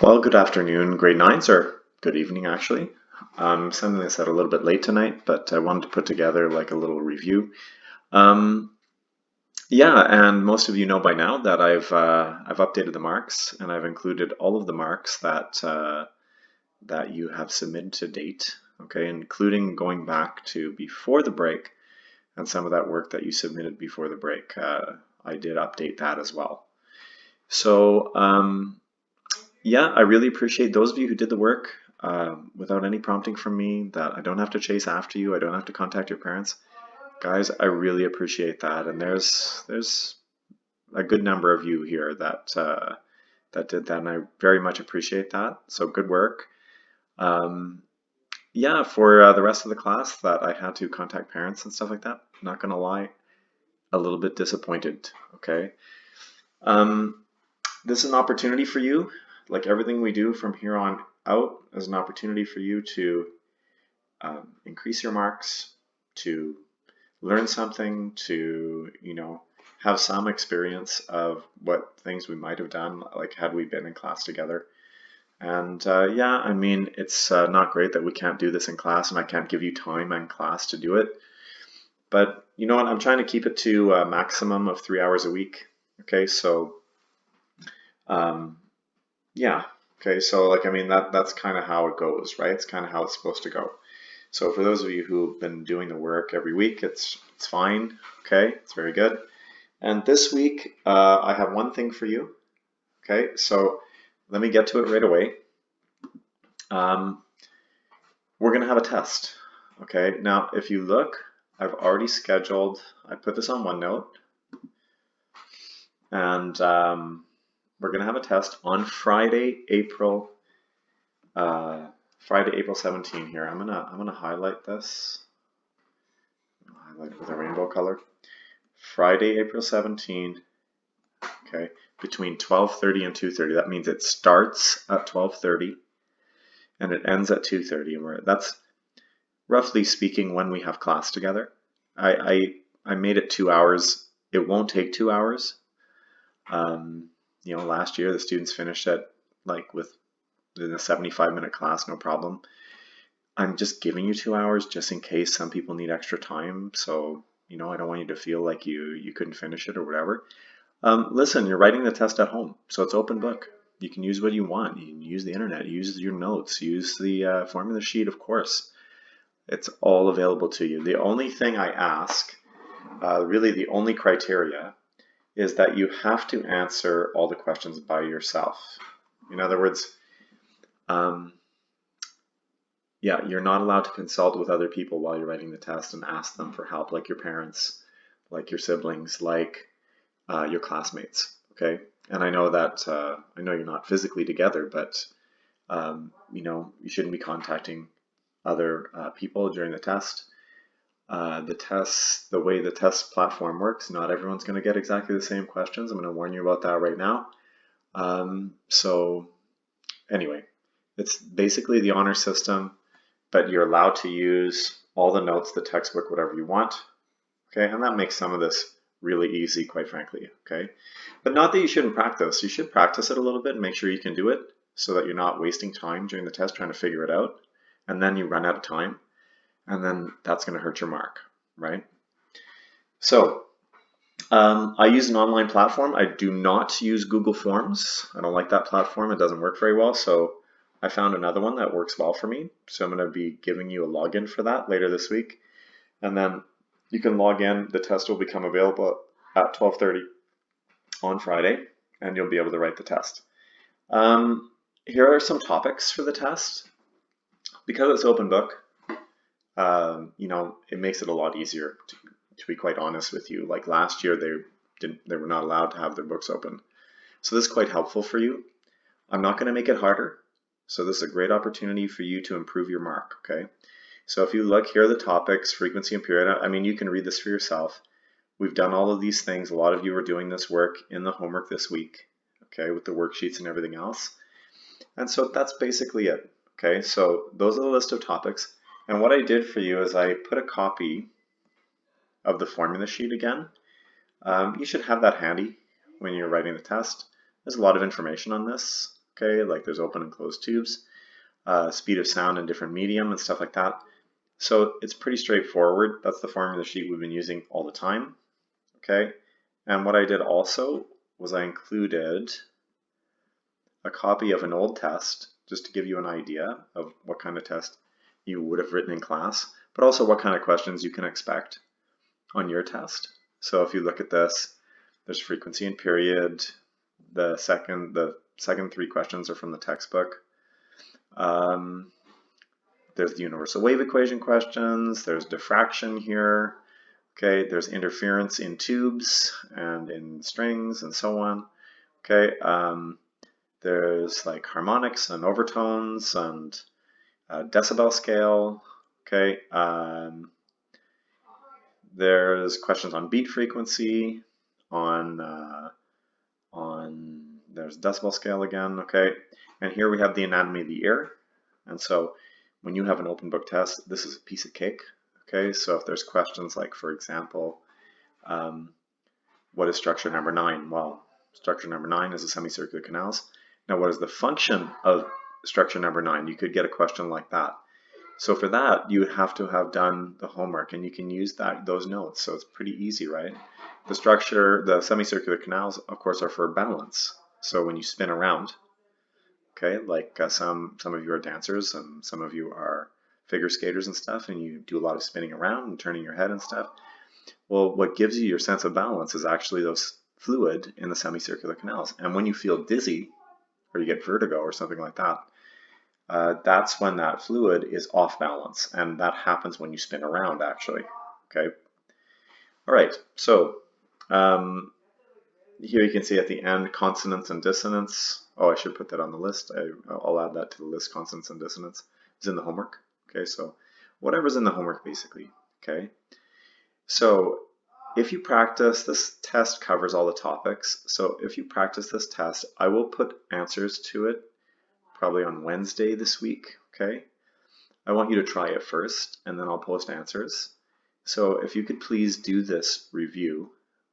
Well, good afternoon, grade nines, or good evening, actually. I'm sending this out a little bit late tonight, but I wanted to put together like a little review. Um, yeah, and most of you know by now that I've updated the marks and I've included all of the marks that you have submitted to date. Okay, including going back to before the break and some of that work that you submitted before the break. I did update that as well. So. Yeah, I really appreciate those of you who did the work without any prompting from me, that I don't have to chase after you, I don't have to contact your parents. Guys, I really appreciate that. And there's a good number of you here that did that, and I very much appreciate that. So good work. Um, yeah, for the rest of the class that I had to contact parents and stuff like that, not gonna lie, a little bit disappointed, okay? Um, this is an opportunity for you, like everything we do from here on out, is an opportunity for you to increase your marks, to learn something, to, have some experience of what things we might have done, like had we been in class together. And yeah, I mean, it's not great that we can't do this in class and I can't give you time in class to do it. But you know what? I'm trying to keep it to a maximum of 3 hours a week. Okay, so um, yeah. Okay, so like I mean that's kind of how it goes, right? It's kind of how it's supposed to go. So for those of you who've been doing the work every week, it's fine. Okay, it's very good. And this week I have one thing for you. Okay, so let me get to it right away. Um, we're gonna have a test. Okay, now if you look, I've already scheduled. I put this on OneNote, and we're gonna have a test on uh, Friday, April 17 here. I'm gonna highlight this. Highlight it with a rainbow color. Friday, April 17. Okay, between 12:30 and 2:30. That means it starts at 12:30 and it ends at 2:30, and that's roughly speaking when we have class together. I made it 2 hours. It won't take 2 hours. Last year the students finished at like within a 75-minute class, no problem. I'm just giving you 2 hours just in case some people need extra time. So, I don't want you to feel like you couldn't finish it or whatever. Listen, you're writing the test at home, so it's open book. You can use what you want. You can use the internet, use your notes, use the formula sheet, of course. It's all available to you. The only thing I ask, really the only criteria, is that you have to answer all the questions by yourself. In other words, yeah, you're not allowed to consult with other people while you're writing the test and ask them for help, like your parents, like your siblings, like your classmates. Okay, and I know that I know you're not physically together, but you shouldn't be contacting other people during the test. The way the test platform works, not everyone's going to get exactly the same questions. I'm going to warn you about that right now. So anyway, it's basically the honor system, but you're allowed to use all the notes, the textbook, whatever you want. Okay, and that makes some of this really easy, quite frankly. Okay, but not that you shouldn't practice. You should practice it a little bit and make sure you can do it so that you're not wasting time during the test trying to figure it out, and then you run out of time, and then that's going to hurt your mark, right? So I use an online platform. I do not use Google Forms. I don't like that platform. It doesn't work very well. So I found another one that works well for me. So I'm going to be giving you a login for that later this week. And then you can log in. The test will become available at 12:30 on Friday, and you'll be able to write the test. Here are some topics for the test. Because it's open book, it makes it a lot easier to be quite honest with you. Like last year, they were not allowed to have their books open. So this is quite helpful for you. I'm not going to make it harder. So this is a great opportunity for you to improve your mark, okay? So if you look, here are the topics, frequency and period. I mean, you can read this for yourself. We've done all of these things. A lot of you are doing this work in the homework this week, okay, with the worksheets and everything else. And so that's basically it, okay? So those are the list of topics. And what I did for you is I put a copy of the formula sheet again. You should have that handy when you're writing the test. There's a lot of information on this, okay, like there's open and closed tubes, speed of sound in different medium and stuff like that. So it's pretty straightforward. That's the formula sheet we've been using all the time, okay? And what I did also was I included a copy of an old test, just to give you an idea of what kind of test you would have written in class, but also what kind of questions you can expect on your test. So if you look at this, there's frequency and period. The second 3 questions are from the textbook. There's the universal wave equation questions. There's diffraction here. Okay, there's interference in tubes and in strings and so on. Okay, there's like harmonics and overtones and decibel scale. Okay, there's questions on beat frequency, there's decibel scale again. Okay, and here we have the anatomy of the ear. And so when you have an open book test, this is a piece of cake. Okay, so if there's questions like, for example, what is structure number 9? Well, structure number 9 is the semicircular canals. Now, what is the function of structure number 9? You could get a question like that. So for that, you would have to have done the homework, and you can use those notes. So it's pretty easy, right? The semicircular canals, of course, are for balance. So when you spin around, okay, like some of you are dancers and some of you are figure skaters and stuff, and you do a lot of spinning around and turning your head and stuff. Well, what gives you your sense of balance is actually those fluid in the semicircular canals. And when you feel dizzy or you get vertigo or something like that, that's when that fluid is off balance, and that happens when you spin around, actually. Okay. All right. So here you can see at the end consonance and dissonance. Oh, I should put that on the list. I'll add that to the list. Consonance and dissonance is in the homework. Okay. So whatever's in the homework, basically. Okay. So if you practice, this test covers all the topics. So if you practice this test, I will put answers to it probably on Wednesday this week, okay? I want you to try it first, and then I'll post answers. So if you could please do this review,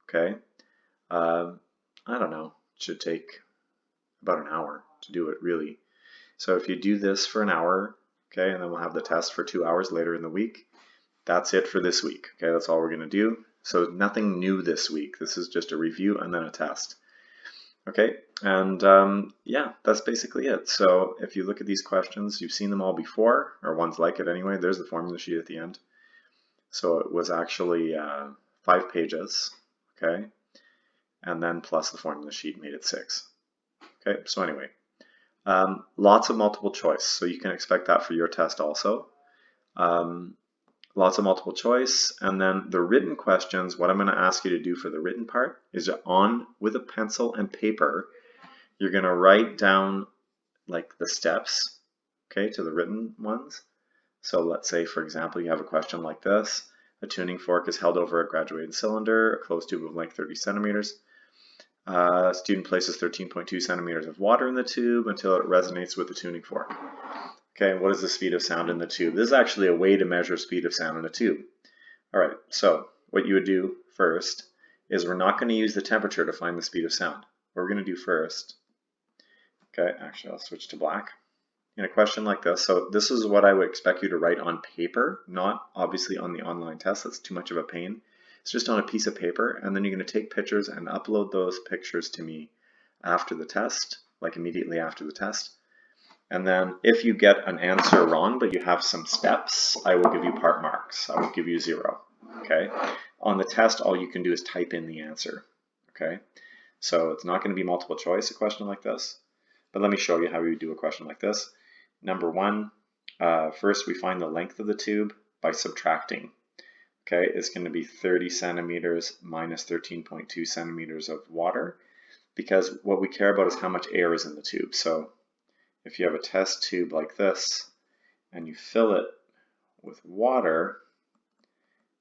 okay? I don't know, it should take about an hour to do it, really. So if you do this for an hour, okay, and then we'll have the test for 2 hours later in the week, that's it for this week, okay? That's all we're gonna do. So nothing new this week. This is just a review and then a test. Okay, and yeah, that's basically it. So if you look at these questions, you've seen them all before, or ones like it anyway. There's the formula sheet at the end. So it was actually 5 pages, okay? And then plus the formula sheet made it 6. Okay, so anyway, lots of multiple choice. So you can expect that for your test also. Lots of multiple choice, and then the written questions, what I'm going to ask you to do for the written part is with a pencil and paper, you're going to write down like the steps, okay, to the written ones. So let's say, for example, you have a question like this. A tuning fork is held over a graduated cylinder, a closed tube of length 30 centimeters. Student places 13.2 centimeters of water in the tube until it resonates with the tuning fork. Okay, what is the speed of sound in the tube? This is actually a way to measure speed of sound in a tube. All right, so what you would do first is we're not going to use the temperature to find the speed of sound. What we're going to do first, okay, actually I'll switch to black. In a question like this, so this is what I would expect you to write on paper, not obviously on the online test. That's too much of a pain. It's just on a piece of paper, and then you're going to take pictures and upload those pictures to me after the test, like immediately after the test. And then if you get an answer wrong, but you have some steps, I will give you part marks. I will give you 0, okay? On the test, all you can do is type in the answer, okay? So it's not going to be multiple choice, a question like this. But let me show you how we do a question like this. Number 1, first we find the length of the tube by subtracting. Okay, it's going to be 30 centimeters minus 13.2 centimeters of water, because what we care about is how much air is in the tube. So if you have a test tube like this and you fill it with water,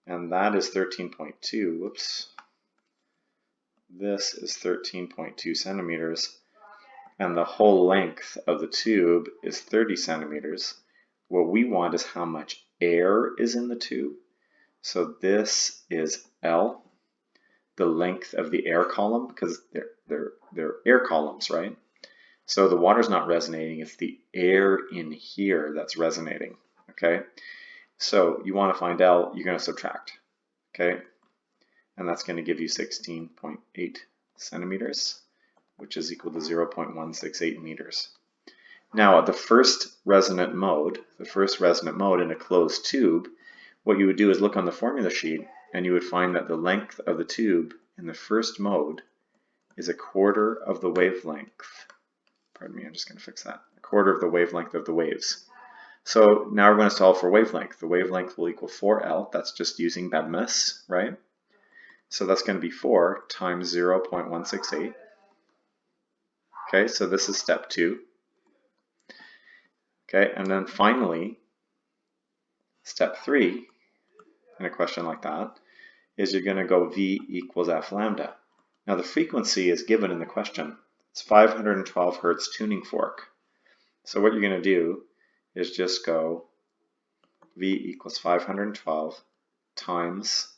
and that is 13.2, whoops, this is 13.2 centimeters, and the whole length of the tube is 30 centimeters. What we want is how much air is in the tube. So this is L, the length of the air column, because they're air columns, right? So the water's not resonating, it's the air in here that's resonating, okay? So you want to find L, you're going to subtract, okay? And that's going to give you 16.8 centimeters, which is equal to 0.168 meters. Now, the first resonant mode in a closed tube, what you would do is look on the formula sheet and you would find that the length of the tube in the first mode is a quarter of the wavelength. Pardon me, I'm just going to fix that. A quarter of the wavelength of the waves. So now we're going to solve for wavelength. The wavelength will equal 4L. That's just using BEMS, right? So that's going to be 4 times 0.168. Okay, so this is step 2. Okay, and then finally, step 3, in a question like that, is you're going to go V equals F lambda. Now the frequency is given in the question. It's 512 hertz tuning fork. So what you're going to do is just go V equals 512 times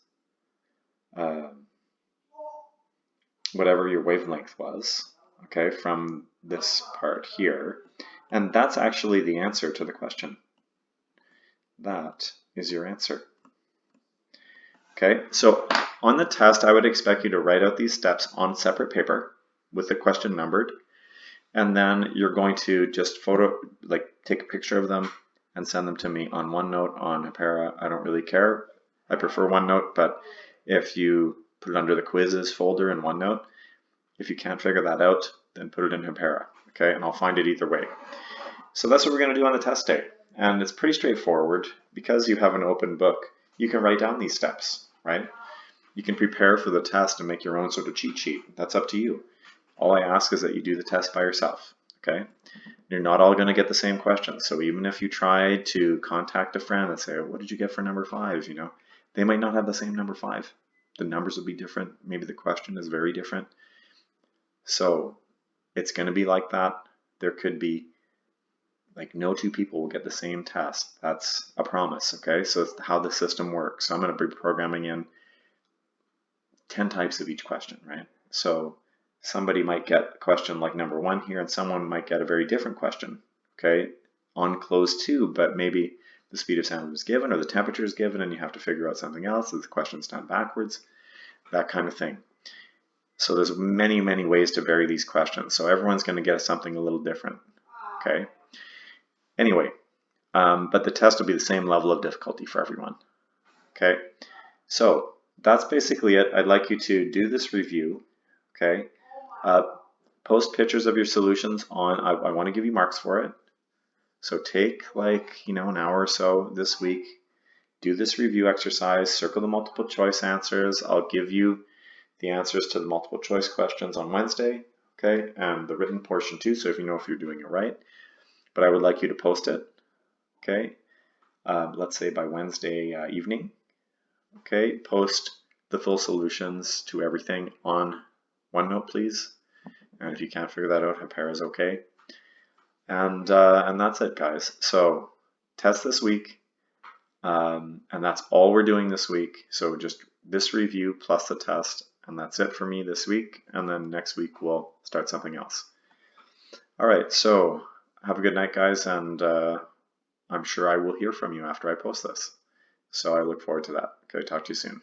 whatever your wavelength was, okay, from this part here. And that's actually the answer to the question. That is your answer. Okay, so on the test, I would expect you to write out these steps on separate paper with the question numbered. And then you're going to just take a picture of them and send them to me on OneNote, on Apera. I don't really care. I prefer OneNote, but if you put it under the quizzes folder in OneNote, if you can't figure that out, then put it in Apera, okay? And I'll find it either way. So that's what we're going to do on the test day. And it's pretty straightforward. Because you have an open book, you can write down these steps, right? You can prepare for the test and make your own sort of cheat sheet. That's up to you. All I ask is that you do the test by yourself, okay? You're not all going to get the same questions. So even if you try to contact a friend and say, what did you get for number 5? You know, they might not have the same number 5. The numbers will be different. Maybe the question is very different. So it's going to be like that. There could be, like, no two people will get the same test. That's a promise, okay? So it's how the system works. So I'm going to be programming in 10 types of each question, right? So somebody might get a question like number 1 here, and someone might get a very different question, okay, on closed tube, but maybe the speed of sound was given or the temperature is given and you have to figure out something else, so the question's done backwards, that kind of thing. So there's many, many ways to vary these questions. So everyone's going to get something a little different, okay? Anyway, but the test will be the same level of difficulty for everyone, okay? So that's basically it. I'd like you to do this review, okay? Post pictures of your solutions on, I want to give you marks for it. So take an hour or so this week, do this review exercise, circle the multiple choice answers. I'll give you the answers to the multiple choice questions on Wednesday, okay? And the written portion too, so if you know if you're doing it right. But I would like you to post it, okay? Let's say by Wednesday evening, okay? Post the full solutions to everything on OneNote, please. And if you can't figure that out, Apera is okay. And that's it, guys. So test this week, and that's all we're doing this week. So just this review plus the test, and that's it for me this week. And then next week we'll start something else. All right, so have a good night, guys, and I'm sure I will hear from you after I post this. So I look forward to that. Okay, talk to you soon.